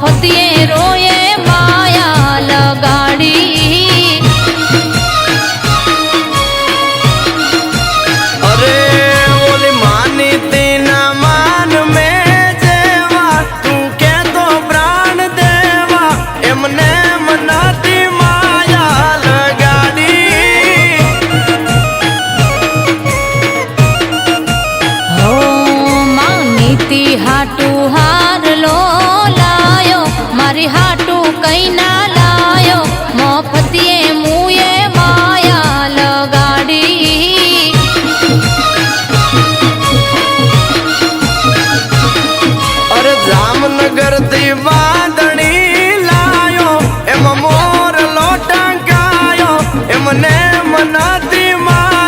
મફતિયે રોયે માયા લગાડી અરે ઓલી માની તેના માન મેં જેવા તું કે તો પ્રાણ દેવા એમને મનાતી માયા લગાડી હો માનીતી હાટુ હાર લો લાયો મારી હાટુ કઈ ના લાયો મફતિયે મુએ માયા લગાડી અરે જામનગર થી